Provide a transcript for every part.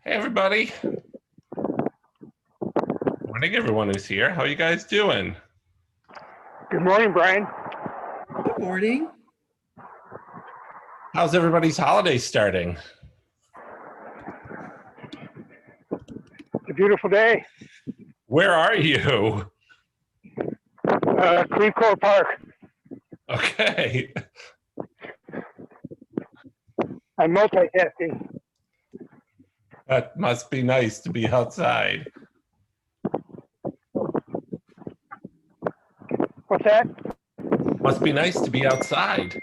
Hey everybody. Morning everyone who's here. How are you guys doing? Good morning, Brian. Good morning. How's everybody's holiday starting? It's a beautiful day. Where are you? Creve Coeur Park. Okay. I'm multitasking. That must be nice to be outside. What's that? Must be nice to be outside.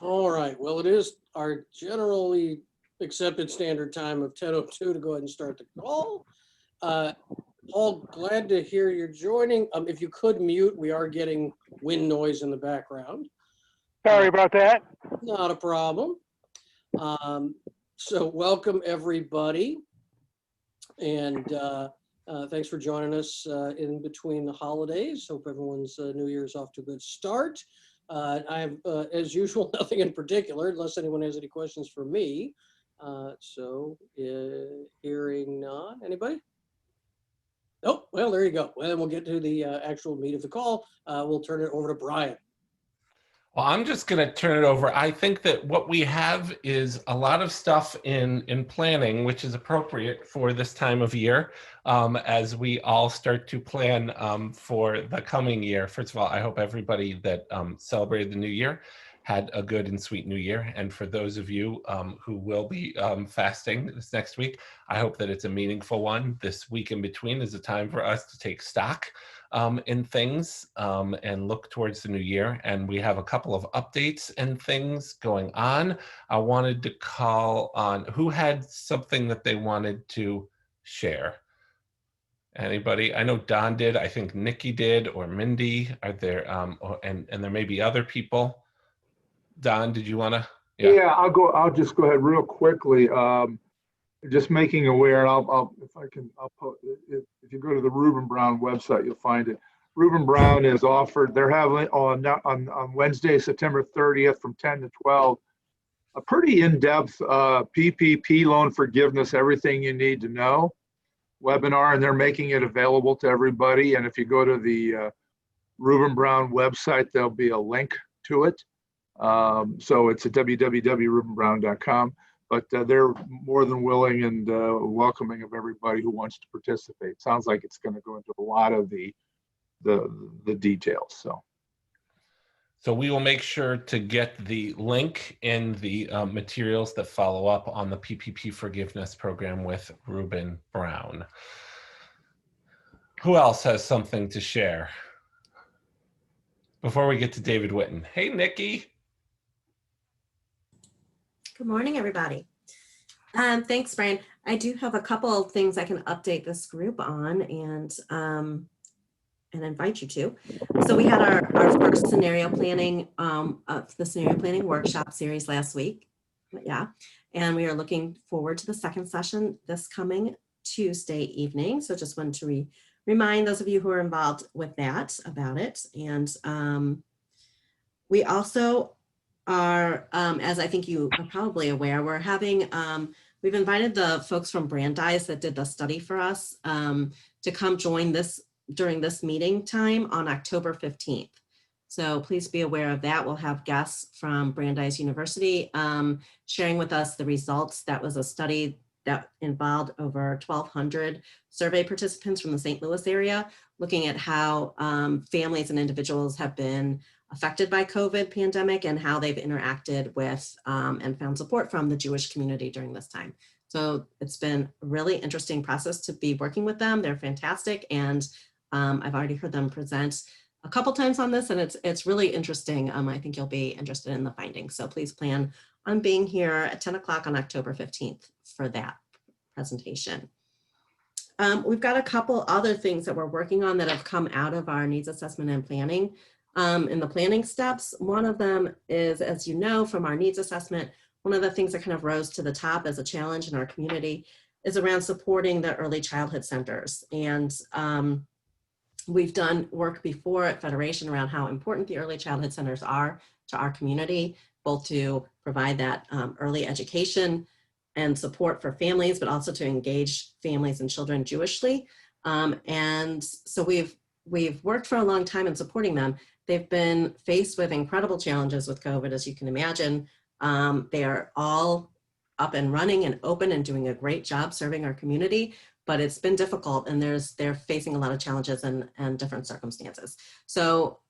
All right, well, it is our generally accepted standard time of 10:02 to go ahead and start the call. Paul, glad to hear you're joining. If you could mute, we are getting wind noise in the background. Sorry about that. Not a problem. So welcome everybody. And thanks for joining us in between the holidays. Hope everyone's New Year's off to a good start. I have, as usual, nothing in particular, unless anyone has any questions for me. Hearing none. Anybody? Nope. Well, there you go. Well, then we'll get to the actual meat of the call. We'll turn it over to Brian. Well, I'm just going to turn it over. I think that what we have is a lot of stuff in planning, which is appropriate for this time of year, as we all start to plan for the coming year. First of all, I hope everybody that celebrated the new year had a good and sweet new year. And for those of you who will be fasting this next week, I hope that it's a meaningful one. This week in between is a time for us to take stock in things and look towards the new year. And we have a couple of updates and things going on. I wanted to call on who had something that they wanted to share. Anybody? I know Don did. I think Nikki did, or Mindy. Are there? And there may be other people. Don, did you want to? Yeah, I'll just go ahead real quickly. Just making aware, I'll if you go to the Reuben Brown website, you'll find it. Reuben Brown is offered, they're having on Wednesday, September 30th from 10 to 12, a pretty in-depth PPP loan forgiveness, everything you need to know webinar, and they're making it available to everybody. And if you go to the Reuben Brown website, there'll be a link to it. So it's at www.reubenbrown.com. But they're more than willing and welcoming of everybody who wants to participate. Sounds like it's going to go into a lot of the details. So we will make sure to get the link in the materials that follow up on the PPP forgiveness program with Reuben Brown. Who else has something to share before we get to David Witten? Hey, Nikki. Good morning, everybody. Thanks, Brian. I do have a couple of things I can update this group on and invite you to. So we had our first scenario planning the scenario planning workshop series last week. Yeah, and we are looking forward to the second session this coming Tuesday evening. So just wanted to remind those of you who are involved with that about it. And we also are, as I think you are probably aware, we're having, we've invited the folks from Brandeis that did the study for us to come join this during this meeting time on October 15th. So please be aware of that. We'll have guests from Brandeis University sharing with us the results. That was a study that involved over 1,200 survey participants from the St. Louis area, looking at how families and individuals have been affected by COVID pandemic and how they've interacted with and found support from the Jewish community during this time. So it's been a really interesting process to be working with them. They're fantastic. And I've already heard them present a couple times on this, and it's really interesting. I think you'll be interested in the findings. So please plan on being here at 10 o'clock on October 15th for that presentation. We've got a couple other things that we're working on that have come out of our needs assessment and planning. In the planning steps, one of them is, as you know, from our needs assessment, one of the things that kind of rose to the top as a challenge in our community is around supporting the early childhood centers. And we've done work before at Federation around how important the early childhood centers are to our community, both to provide that early education and support for families, but also to engage families and children Jewishly. And so we've worked for a long time in supporting them. They've been faced with incredible challenges with COVID, as you can imagine. They are all up and running and open and doing a great job serving our community, but it's been difficult, and they're facing a lot of challenges and different circumstances. So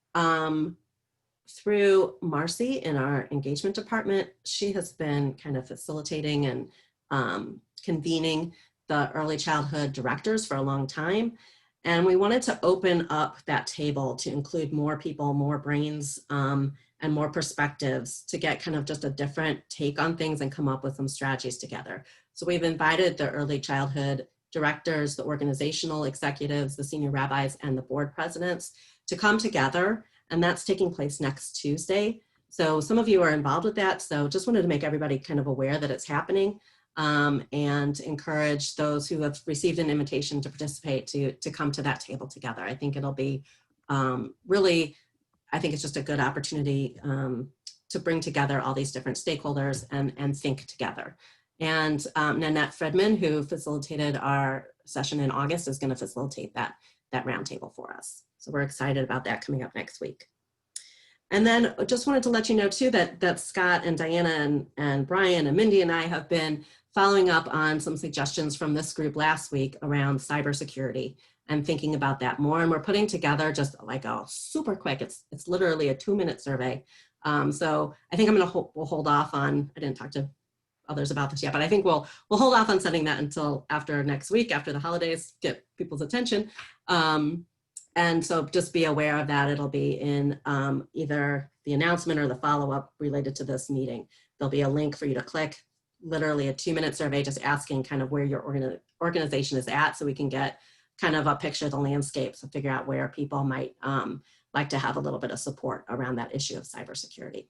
through Marcy in our engagement department, she has been kind of facilitating and convening the early childhood directors for a long time. And we wanted to open up that table to include more people, more brains, and more perspectives to get kind of just a different take on things and come up with some strategies together. So we've invited the early childhood directors, the organizational executives, the senior rabbis, and the board presidents to come together. And that's taking place next Tuesday. So some of you are involved with that. So just wanted to make everybody kind of aware that it's happening. And encourage those who have received an invitation to participate to come to that table together. I think it'll be really, I think it's just a good opportunity to bring together all these different stakeholders and think together. And Nanette Fredman, who facilitated our session in August, is going to facilitate that roundtable for us. So we're excited about that coming up next week. And then just wanted to let you know too that Scott and Diana and Brian and Mindy and I have been following up on some suggestions from this group last week around cybersecurity and thinking about that more. And we're putting together just like a super quick, it's literally a 2-minute survey. So I think we'll hold off on, I didn't talk to others about this yet, but I think we'll hold off on sending that until after next week, after the holidays, get people's attention. And so just be aware of that. It'll be in either the announcement or the follow-up related to this meeting. There'll be a link for you to click, literally a 2-minute survey, just asking kind of where your organization is at, so we can get kind of a picture of the landscape, so figure out where people might like to have a little bit of support around that issue of cybersecurity.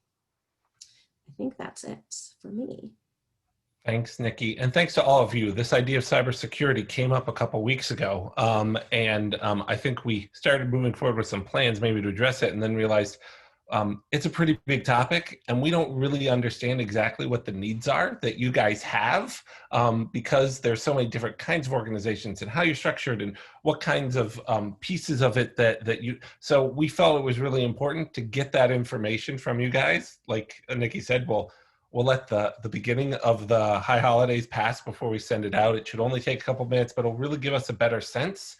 I think that's it for me. Thanks, Nikki. And thanks to all of you. This idea of cybersecurity came up a couple weeks ago. I think we started moving forward with some plans maybe to address it, and then realized it's a pretty big topic, and we don't really understand exactly what the needs are that you guys have, because there's so many different kinds of organizations and how you're structured and what kinds of pieces of it that you, so we felt it was really important to get that information from you guys. Like Nikki said, we'll let the beginning of the high holidays pass before we send it out. It should only take a couple minutes, but it'll really give us a better sense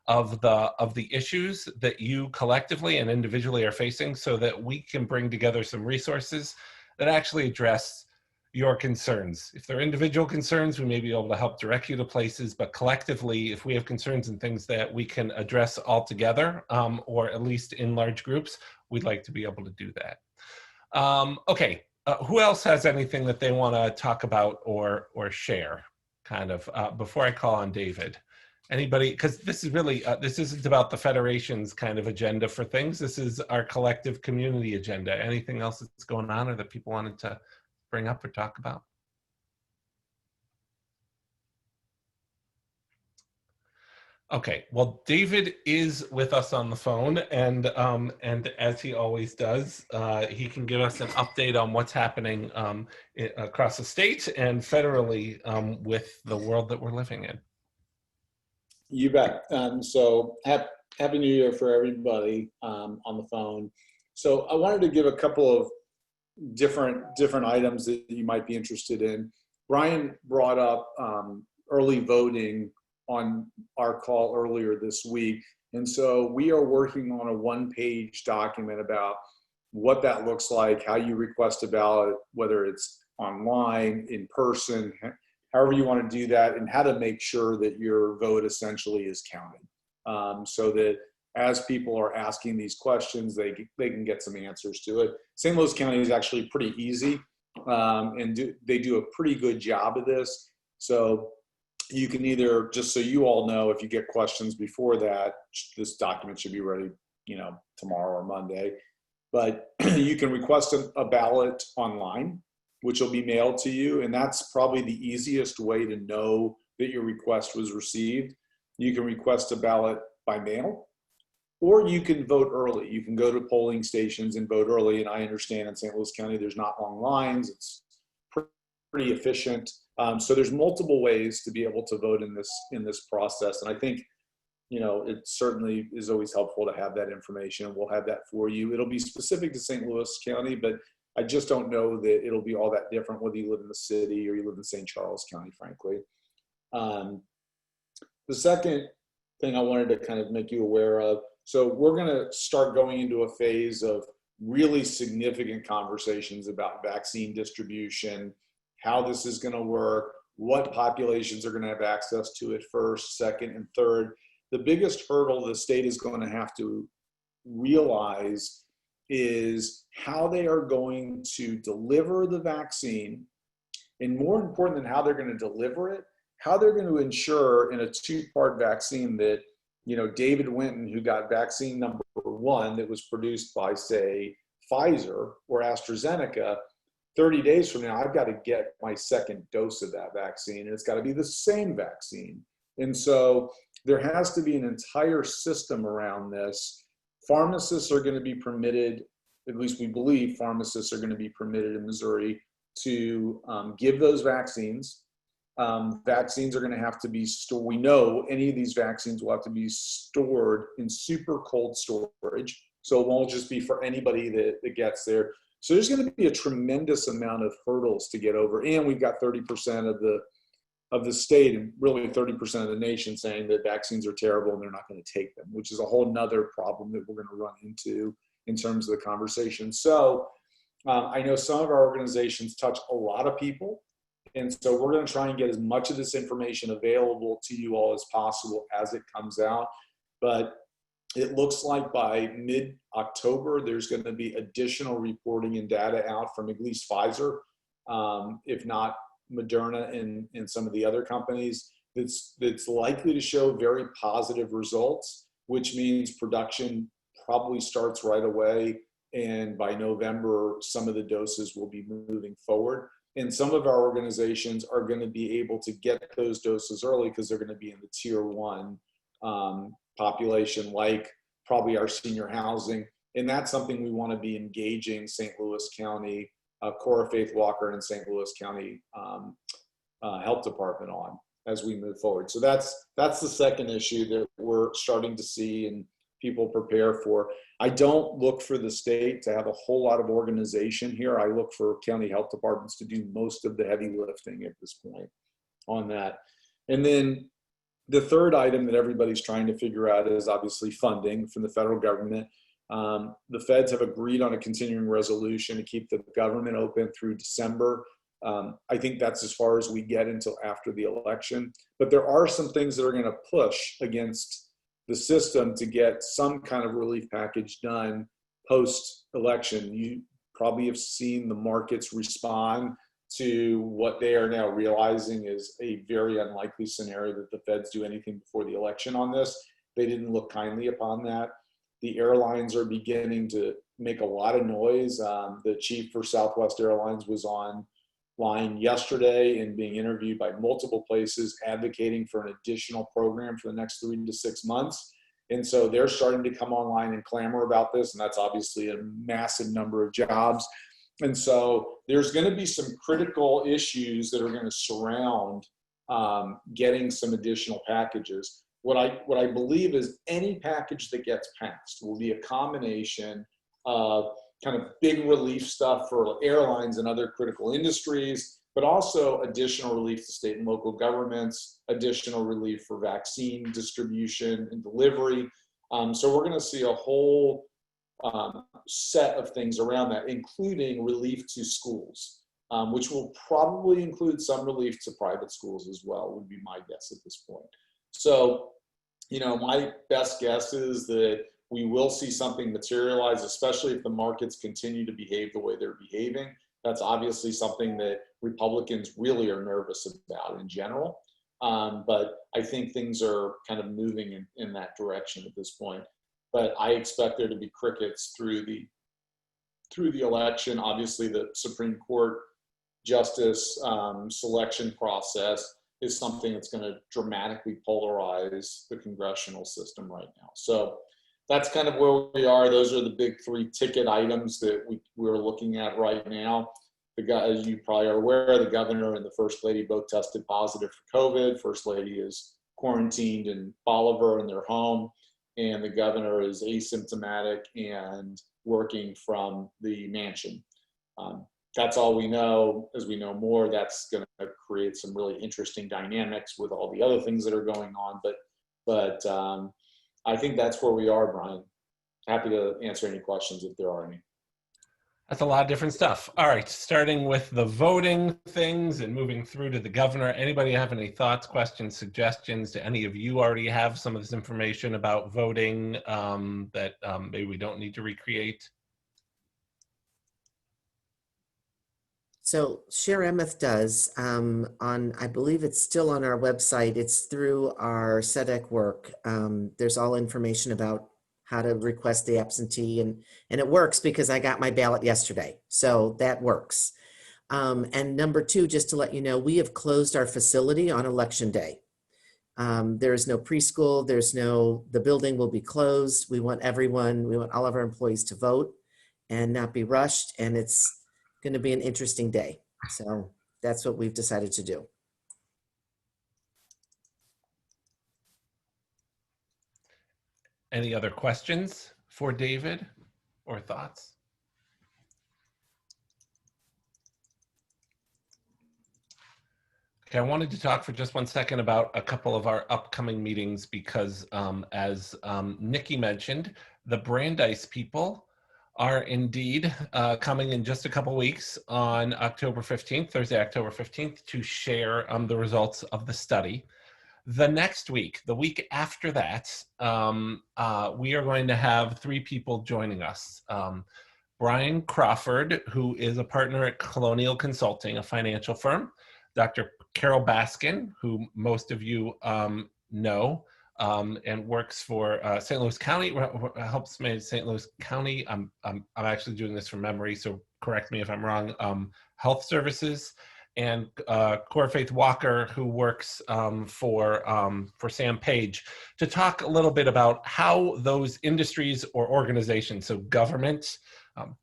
of the issues that you collectively and individually are facing, so that we can bring together some resources that actually address your concerns. If they're individual concerns, we may be able to help direct you to places, but collectively, if we have concerns and things that we can address all together, or at least in large groups, we'd like to be able to do that. Okay. Who else has anything that they want to talk about or share, kind of, before I call on David? Anybody? Because this is really, this isn't about the Federation's kind of agenda for things. This is our collective community agenda. Anything else that's going on or that people wanted to bring up or talk about? Okay, well, David is with us on the phone, and as he always does, he can give us an update on what's happening across the state and federally with the world that we're living in. You bet. So happy New Year for everybody on the phone. So I wanted to give a couple of different items that you might be interested in. Brian brought up early voting on our call earlier this week. And so we are working on a one-page document about what that looks like, how you request a ballot, whether it's online, in person, however you want to do that, and how to make sure that your vote essentially is counted. So that as people are asking these questions, they can get some answers to it. St. Louis County is actually pretty easy, and they do a pretty good job of this. So you can either, just so you all know, if you get questions before that, this document should be ready, tomorrow or Monday. But you can request a ballot online, which will be mailed to you. And that's probably the easiest way to know that your request was received. You can request a ballot by mail, or you can vote early. You can go to polling stations and vote early. And I understand in St. Louis County, there's not long lines. It's pretty efficient. So there's multiple ways to be able to vote in this process. And I think, it certainly is always helpful to have that information. We'll have that for you. It'll be specific to St. Louis County, but I just don't know that it'll be all that different whether you live in the city or you live in St. Charles County, frankly. The second thing I wanted to kind of make you aware of, so we're going to start going into a phase of really significant conversations about vaccine distribution, how this is going to work, what populations are going to have access to it first, second, and third. The biggest hurdle the state is going to have to realize is how they are going to deliver the vaccine, and more important than how they're going to deliver it, how they're going to ensure in a two-part vaccine that, David Winton, who got vaccine number 1 that was produced by, say, Pfizer or AstraZeneca, 30 days from now, I've got to get my second dose of that vaccine, and it's got to be the same vaccine. And so there has to be an entire system around this. Pharmacists are going to be permitted, at least we believe pharmacists are going to be permitted in Missouri to give those vaccines. Vaccines are going to have to be stored. We know any of these vaccines will have to be stored in super cold storage. So it won't just be for anybody that gets there. So there's going to be a tremendous amount of hurdles to get over. And we've got 30% of the state and really 30% of the nation saying that vaccines are terrible and they're not going to take them, which is a whole nother problem that we're going to run into in terms of the conversation. So I know some of our organizations touch a lot of people. And so we're going to try and get as much of this information available to you all as possible as it comes out. But it looks like by mid-October, there's going to be additional reporting and data out from at least Pfizer, if not Moderna and some of the other companies, that's likely to show very positive results, which means production probably starts right away. And by November, some of the doses will be moving forward. And some of our organizations are going to be able to get those doses early because they're going to be in the tier 1 population, like probably our senior housing. And that's something we want to be engaging St. Louis County, Cora Faith Walker and St. Louis County Health Department on as we move forward. So that's the second issue that we're starting to see and people prepare for. I don't look for the state to have a whole lot of organization here. I look for county health departments to do most of the heavy lifting at this point on that. And then the third item that everybody's trying to figure out is obviously funding from the federal government. The feds have agreed on a continuing resolution to keep the government open through December. I think that's as far as we get until after the election. But there are some things that are going to push against the system to get some kind of relief package done post-election. You probably have seen the markets respond to what they are now realizing is a very unlikely scenario that the feds do anything before the election on this. They didn't look kindly upon that. The airlines are beginning to make a lot of noise. The chief for Southwest Airlines was online yesterday and being interviewed by multiple places advocating for an additional program for the next 3 to 6 months. And so they're starting to come online and clamor about this. And that's obviously a massive number of jobs. And so there's going to be some critical issues that are going to surround getting some additional packages. What I believe is any package that gets passed will be a combination of kind of big relief stuff for airlines and other critical industries, but also additional relief to state and local governments, additional relief for vaccine distribution and delivery. So we're going to see a whole set of things around that, including relief to schools, which will probably include some relief to private schools as well, would be my guess at this point. So, you know, my best guess is that we will see something materialize, especially if the markets continue to behave the way they're behaving. That's obviously something that Republicans really are nervous about in general. But I think things are kind of moving in that direction at this point. But I expect there to be crickets through the election. Obviously, the Supreme Court justice selection process is something that's going to dramatically polarize the congressional system right now. So that's kind of where we are. Those are the big 3 ticket items that we're looking at right now. As you probably are aware, the governor and the first lady both tested positive for COVID. First lady is quarantined in Bolivar in their home, and the governor is asymptomatic and working from the mansion. That's all we know. As we know more, that's going to create some really interesting dynamics with all the other things that are going on. But I think that's where we are, Brian. Happy to answer any questions if there are any. That's a lot of different stuff. All right, starting with the voting things and moving through to the governor. Anybody have any thoughts, questions, suggestions? Do any of you already have some of this information about voting that maybe we don't need to recreate? So Share Emmett does I believe it's still on our website. It's through our SEDEC work. There's all information about how to request the absentee, and it works because I got my ballot yesterday. So that works. And number 2, just to let you know, we have closed our facility on Election Day. There is no preschool. The building will be closed. We want all of our employees to vote and not be rushed. And it's going to be an interesting day. So that's what we've decided to do. Any other questions for David or thoughts? Okay, I wanted to talk for just 1 second about a couple of our upcoming meetings because as Nikki mentioned, the Brandeis people are indeed coming in just a couple weeks on October 15th, Thursday, October 15th, to share the results of the study. The next week, the week after that, we are going to have 3 people joining us. Brian Crawford, who is a partner at Colonial Consulting, a financial firm. Dr. Carol Baskin, who most of you know, and works for St. Louis County, helps manage St. Louis County. I'm actually doing this from memory, so correct me if I'm wrong. Health Services, and Cora Faith Walker, who works for Sam Page, to talk a little bit about how those industries or organizations, so government,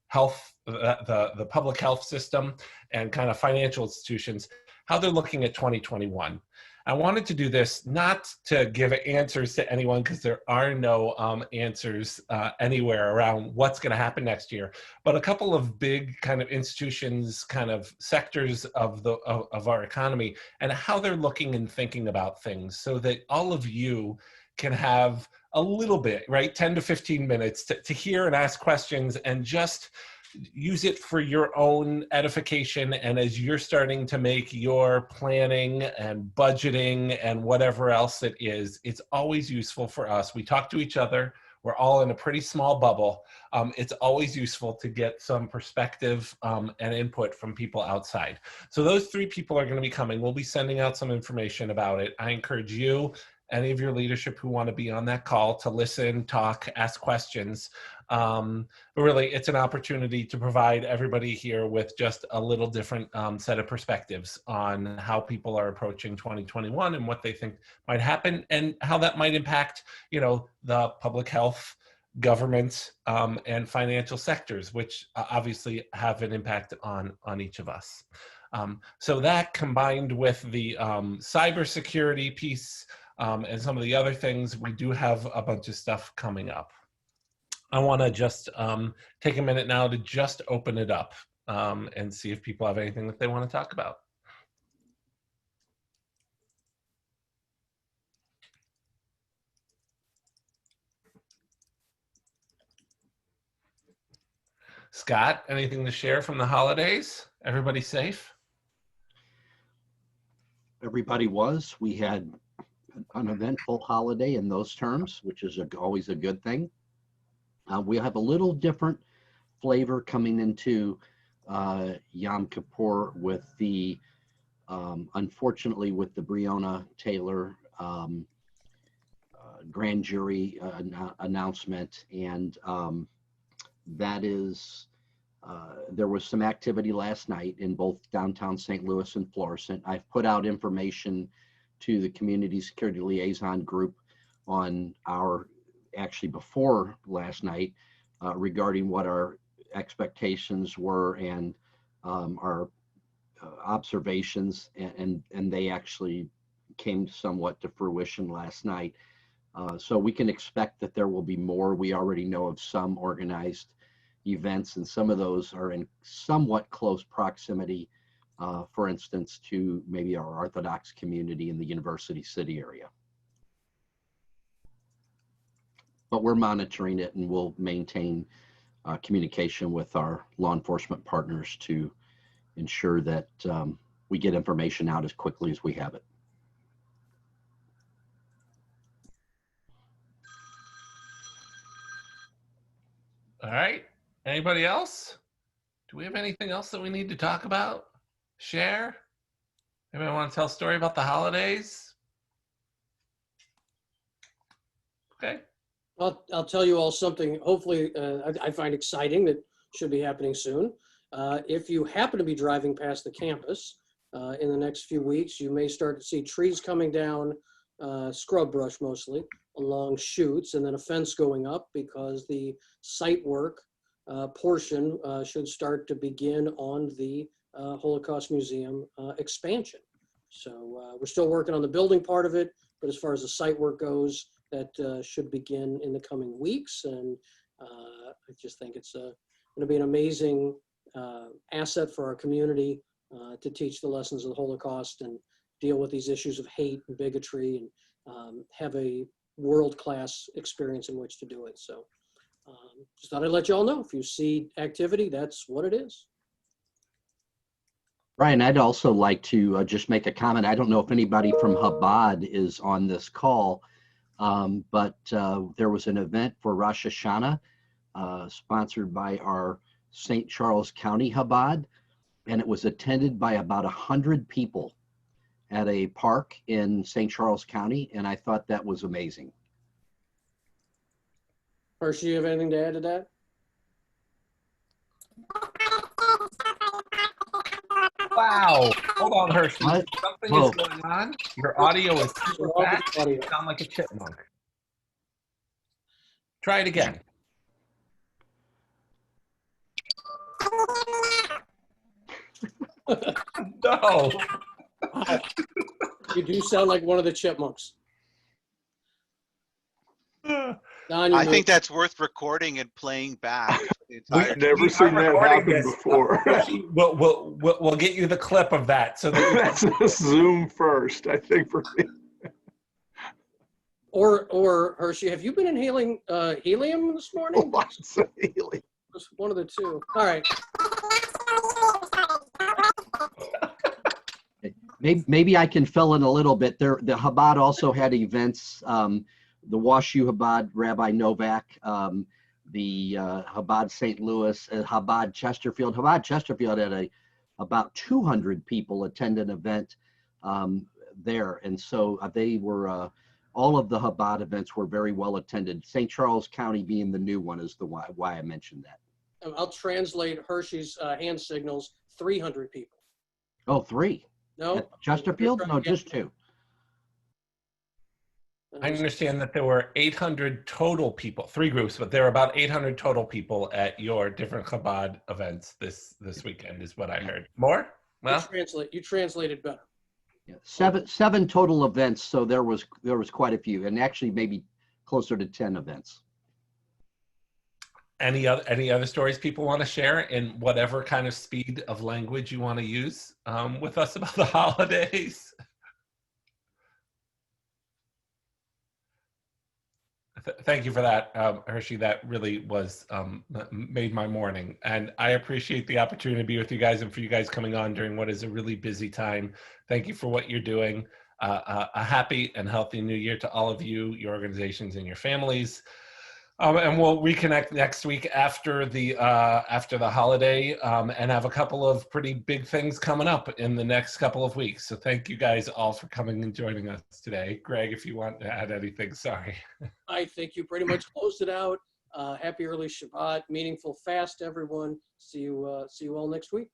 health, the public health system, and kind of financial institutions, how they're looking at 2021. I wanted to do this not to give answers to anyone, because there are no answers anywhere around what's going to happen next year, but a couple of big kind of institutions, kind of sectors of our economy, and how they're looking and thinking about things, so that all of you can have a little bit, right, 10 to 15 minutes to hear and ask questions, and just use it for your own edification. And as you're starting to make your planning and budgeting and whatever else it is, it's always useful for us. We talk to each other. We're all in a pretty small bubble. It's always useful to get some perspective and input from people outside. So those 3 people are going to be coming. We'll be sending out some information about it. I encourage you, any of your leadership who want to be on that call, to listen, talk, ask questions. But really, it's an opportunity to provide everybody here with just a little different set of perspectives on how people are approaching 2021 and what they think might happen, and how that might impact, you know, the public health, government, and financial sectors, which obviously have an impact on each of us. So that, combined with the cybersecurity piece, and some of the other things, we do have a bunch of stuff coming up. I want to just take a minute now to just open it up and see if people have anything that they want to talk about. Scott, anything to share from the holidays? Everybody safe? Everybody was. We had an uneventful holiday in those terms, which is always a good thing. We have a little different flavor coming into Yom Kippur with the, unfortunately, with the Breonna Taylor grand jury announcement. And that is, there was some activity last night in both downtown St. Louis and Florissant. I've put out information to the Community Security Liaison Group on our, actually before last night, regarding what our expectations were and our observations, and they actually came somewhat to fruition last night. So we can expect that there will be more. We already know of some organized events, and some of those are in somewhat close proximity, for instance, to maybe our Orthodox community in the University City area. But we're monitoring it, and we'll maintain communication with our law enforcement partners to ensure that we get information out as quickly as we have it. All right. Anybody else? Do we have anything else that we need to talk about? Share? Anybody want to tell a story about the holidays? Okay. I'll tell you all something, hopefully, I find exciting that should be happening soon. If you happen to be driving past the campus in the next few weeks, you may start to see trees coming down, scrub brush mostly, along chutes, and then a fence going up because the site work portion should start to begin on the Holocaust Museum expansion. So we're still working on the building part of it, but as far as the site work goes, that should begin in the coming weeks. And I just think it's going to be an amazing asset for our community to teach the lessons of the Holocaust and deal with these issues of hate and bigotry, and have a world-class experience in which to do it. So just thought I'd let you all know, if you see activity, that's what it is. Brian, I'd also like to just make a comment. I don't know if anybody from Chabad is on this call, but there was an event for Rosh Hashanah sponsored by our St. Charles County Chabad, and it was attended by about 100 people at a park in St. Charles County, and I thought that was amazing. Hershey, you have anything to add to that? Wow. Hold on, Hershey. What? Something Whoa. is going on. Your audio is super Wrong with fast. the audio. You sound like a chipmunk. Try it again. No. You do sound like one of the chipmunks. Don, you're I think muted. that's worth recording and playing back. The entire I've never We seen are that recording happen this. before. Hershey, we'll get you the clip of that so that That's a Zoom first, I think, for me. Or Hershey, have you been inhaling helium this morning? Lots of healing. Just one of the two. All right. Maybe I can fill in a little bit. The Chabad also had events. The WashU Chabad, Rabbi Novak, the Chabad St. Louis, Chabad Chesterfield. Chabad Chesterfield had about 200 people attend an event there. And so they were, all of the Chabad events were very well attended. St. Charles County being the new one is the why I mentioned that. I'll translate Hershey's hand signals, 300 people. Oh, 3. No? At Chesterfield? No, just 2. I understand that there were 800 total people, 3 groups, but there were about 800 total people at your different Chabad events this weekend is what I heard. More? Well, You translated better. Yeah, seven total events, so there was quite a few, and actually maybe closer to 10 events. any other stories people want to share in whatever kind of speed of language you want to use with us about the holidays? I Thank you for that, Hershey. That really was made my morning, and I appreciate the opportunity to be with you guys and for you guys coming on during what is a really busy time. Thank you for what you're doing. A happy and healthy new year to all of you, your organizations, and your families. And we'll reconnect next week after the holiday, and have a couple of pretty big things coming up in the next couple of weeks. So thank you guys all for coming and joining us today. Greg, if you want to add anything, sorry. I think you pretty much closed it out. Happy early Shabbat, meaningful fast, everyone. See you all next week.